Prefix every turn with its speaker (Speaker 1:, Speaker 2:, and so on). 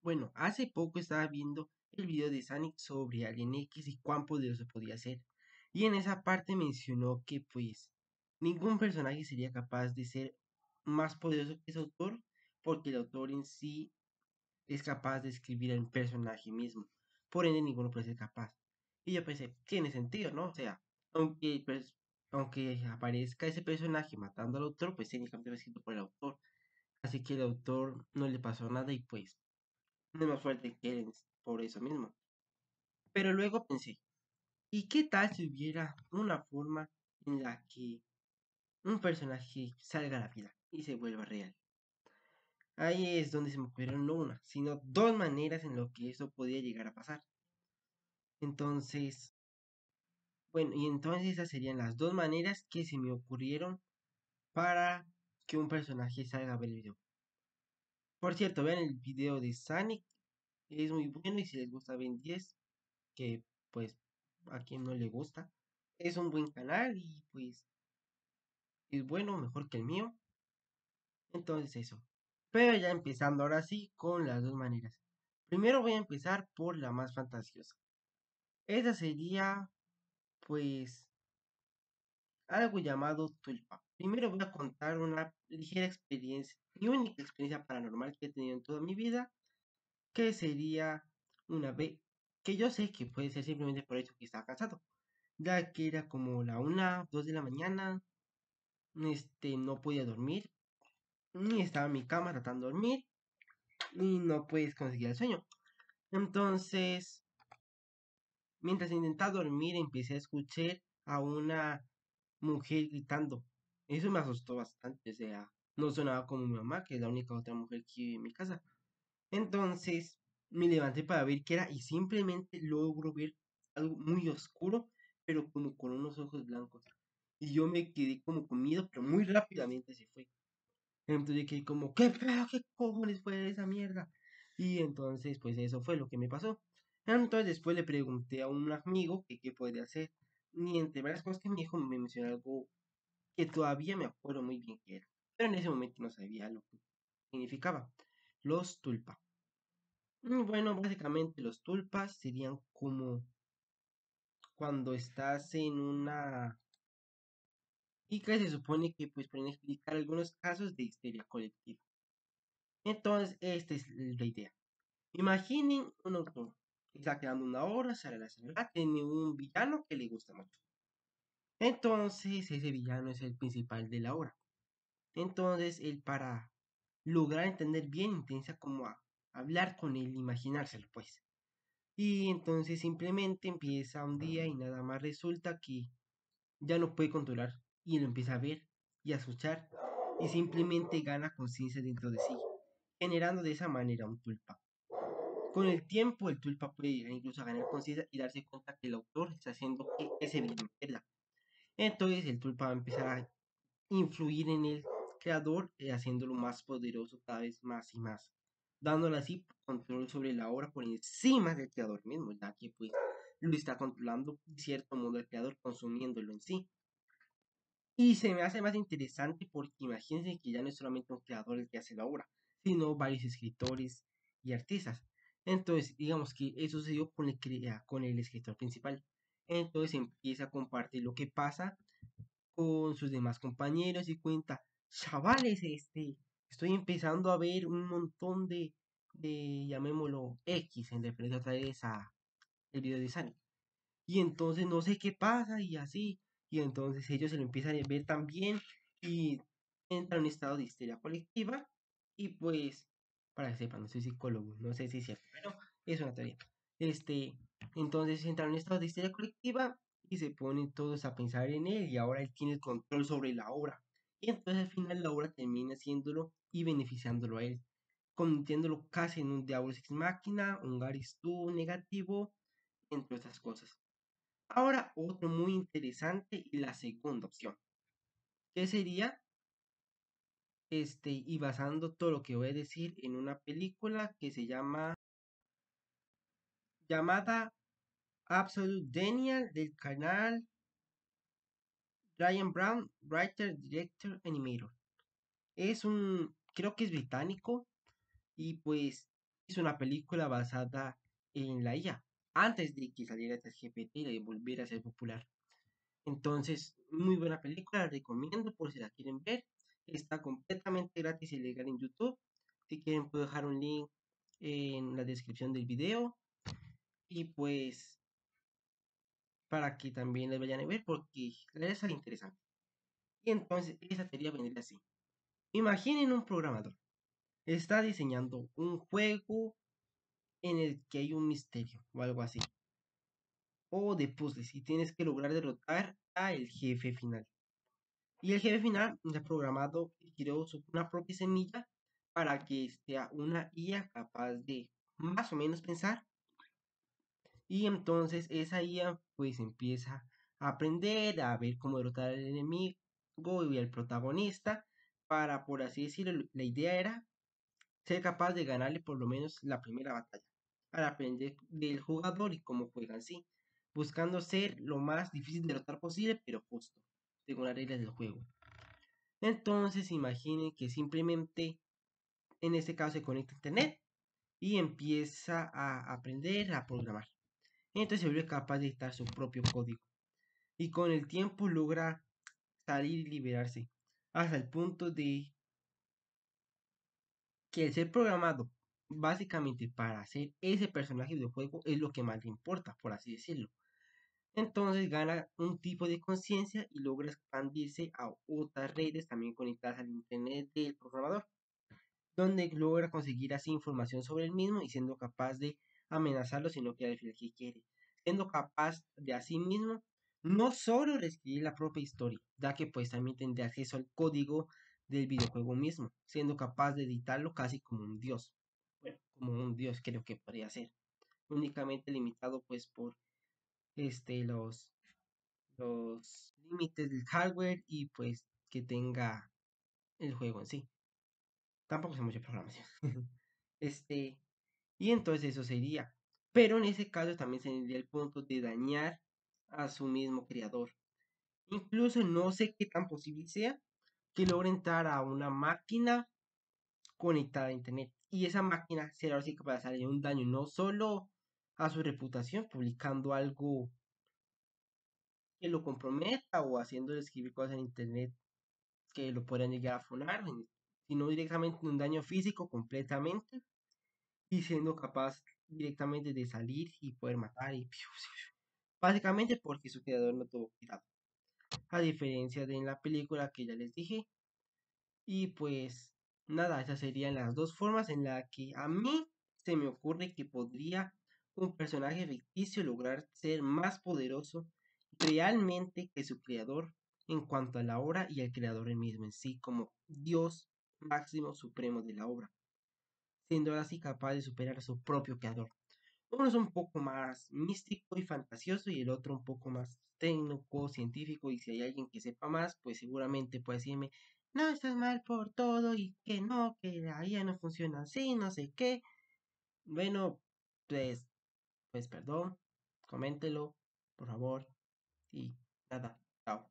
Speaker 1: Bueno, hace poco estaba viendo el video de Sonic sobre Alien X y cuán poderoso podía ser. Y en esa parte mencionó que pues ningún personaje sería capaz de ser más poderoso que su autor, porque el autor en sí es capaz de escribir al personaje mismo. Por ende, ninguno puede ser capaz. Y yo pensé, tiene sentido, ¿no? O sea, aunque, pues, aunque aparezca ese personaje matando al autor, pues técnicamente fue escrito por el autor. Así que el autor no le pasó nada y pues no es más fuerte que él por eso mismo. Pero luego pensé, ¿y qué tal si hubiera una forma en la que un personaje salga a la vida y se vuelva real? Ahí es donde se me ocurrieron no una, sino dos maneras en lo que eso podía llegar a pasar. Entonces, bueno, y entonces esas serían las dos maneras que se me ocurrieron para que un personaje salga a ver el video. Por cierto, vean el video de Sonic, es muy bueno y si les gusta Ben 10, que pues a quien no le gusta, es un buen canal y pues es bueno, mejor que el mío. Entonces eso. Pero ya empezando ahora sí con las dos maneras. Primero voy a empezar por la más fantasiosa. Esa sería pues algo llamado tulpa. Primero voy a contar una ligera experiencia, mi única experiencia paranormal que he tenido en toda mi vida, que sería una vez, que yo sé que puede ser simplemente por eso que estaba cansado, ya que era como la 1, 2 de la mañana, no podía dormir, ni estaba en mi cama tratando de dormir, y no puedes conseguir el sueño. Entonces, mientras intentaba dormir, empecé a escuchar a una mujer gritando. Eso me asustó bastante, o sea, no sonaba como mi mamá, que es la única otra mujer que vive en mi casa. Entonces, me levanté para ver qué era y simplemente logro ver algo muy oscuro, pero como con unos ojos blancos. Y yo me quedé como con miedo, pero muy rápidamente se fue. Entonces yo quedé como, ¿qué pedo? ¿Qué cojones fue esa mierda? Y entonces, pues eso fue lo que me pasó. Entonces después le pregunté a un amigo que qué podía hacer. Y entre varias cosas que me dijo, me mencionó algo que todavía me acuerdo muy bien que era. Pero en ese momento no sabía lo que significaba. Los tulpas. Bueno, básicamente los tulpas serían como cuando estás en una... Y que se supone que pues pueden explicar algunos casos de histeria colectiva. Entonces, esta es la idea. Imaginen un autor que está creando una obra, tiene un villano que le gusta mucho. Entonces, ese villano es el principal de la obra. Entonces, él para lograr entender bien, intenta como a hablar con él, imaginárselo, pues. Y entonces simplemente empieza un día y nada más resulta que ya no puede controlar y lo empieza a ver y a escuchar y simplemente gana conciencia dentro de sí, generando de esa manera un tulpa. Con el tiempo, el tulpa puede llegar incluso a ganar conciencia y darse cuenta que el autor está haciendo que ese villano pierda. Entonces, el tulpa va a empezar a influir en el creador, haciéndolo más poderoso cada vez más y más, dándole así control sobre la obra por encima del creador mismo, ya que pues lo está controlando de cierto modo el creador, consumiéndolo en sí. Y se me hace más interesante porque imagínense que ya no es solamente un creador el que hace la obra, sino varios escritores y artistas. Entonces, digamos que eso sucedió con con el escritor principal. Entonces empieza a compartir lo que pasa con sus demás compañeros y cuenta, chavales, estoy empezando a ver un montón llamémoslo X, en referencia otra vez a el video de Sonic. Y entonces no sé qué pasa y así. Y entonces ellos se lo empiezan a ver también y entran en un estado de histeria colectiva. Y pues, para que sepan, no soy psicólogo, no sé si es cierto, pero es una teoría. Este, entonces entran en un estado de histeria colectiva y se ponen todos a pensar en él y ahora él tiene el control sobre la obra. Y entonces al final la obra termina haciéndolo y beneficiándolo a él, convirtiéndolo casi en un Deus Ex Machina, un Gary Stu negativo, entre otras cosas. Ahora, otro muy interesante y la segunda opción, que sería, y basando todo lo que voy a decir en una película que se llamada Absolute Daniel del canal Ryan Brown, Writer, Director, Animator. Creo que es británico y pues hizo una película basada en la IA, antes de que saliera ChatGPT y volviera a ser popular. Entonces, muy buena película, la recomiendo por si la quieren ver. Está completamente gratis y legal en YouTube. Si quieren, puedo dejar un link en la descripción del video. Y pues, para que también les vayan a ver, porque les sale interesante. Y entonces, esa teoría vendría así. Imaginen un programador. Está diseñando un juego en el que hay un misterio o algo así. O de puzzles y tienes que lograr derrotar a el jefe final. Y el jefe final ha programado y creó una propia semilla para que sea una IA capaz de más o menos pensar. Y entonces esa IA pues empieza a aprender a ver cómo derrotar al enemigo y al protagonista para, por así decirlo, la idea era ser capaz de ganarle por lo menos la primera batalla, para aprender del jugador y cómo juega así, buscando ser lo más difícil de derrotar posible, pero justo, según las reglas del juego. Entonces imaginen que simplemente en este caso se conecta a internet y empieza a aprender a programar. Entonces se vuelve capaz de dictar su propio código y con el tiempo logra salir y liberarse hasta el punto de que el ser programado básicamente para hacer ese personaje de videojuego es lo que más le importa, por así decirlo. Entonces gana un tipo de conciencia y logra expandirse a otras redes también conectadas al internet del programador, donde logra conseguir así información sobre el mismo y siendo capaz de amenazarlo si no quiere el que quiere, siendo capaz de así mismo no solo reescribir la propia historia, ya que pues también tendría acceso al código del videojuego mismo, siendo capaz de editarlo casi como un dios. Bueno, como un dios creo que podría ser, únicamente limitado pues por los límites del hardware y pues que tenga el juego en sí. Tampoco sé mucho de programación. este, y entonces eso sería. Pero en ese caso también sería el punto de dañar a su mismo creador. Incluso no sé qué tan posible sea que logre entrar a una máquina conectada a internet. Y esa máquina será así capaz de hacerle un daño no solo a su reputación, publicando algo que lo comprometa o haciéndole escribir cosas en internet que lo puedan llegar a funar, sino directamente un daño físico completamente y siendo capaz directamente de salir y poder matar y básicamente porque su creador no tuvo cuidado. A diferencia de en la película que ya les dije. Y pues nada, esas serían las dos formas en las que a mí se me ocurre que podría un personaje ficticio lograr ser más poderoso realmente que su creador en cuanto a la obra y el creador el mismo en sí como Dios máximo supremo de la obra, siendo así capaz de superar a su propio creador. Uno es un poco más místico y fantasioso y el otro un poco más técnico, científico y si hay alguien que sepa más, pues seguramente puede decirme, no, estás mal por todo y que no, que la IA no funciona así, no sé qué. Bueno, pues, pues perdón, coméntelo, por favor y nada, chao.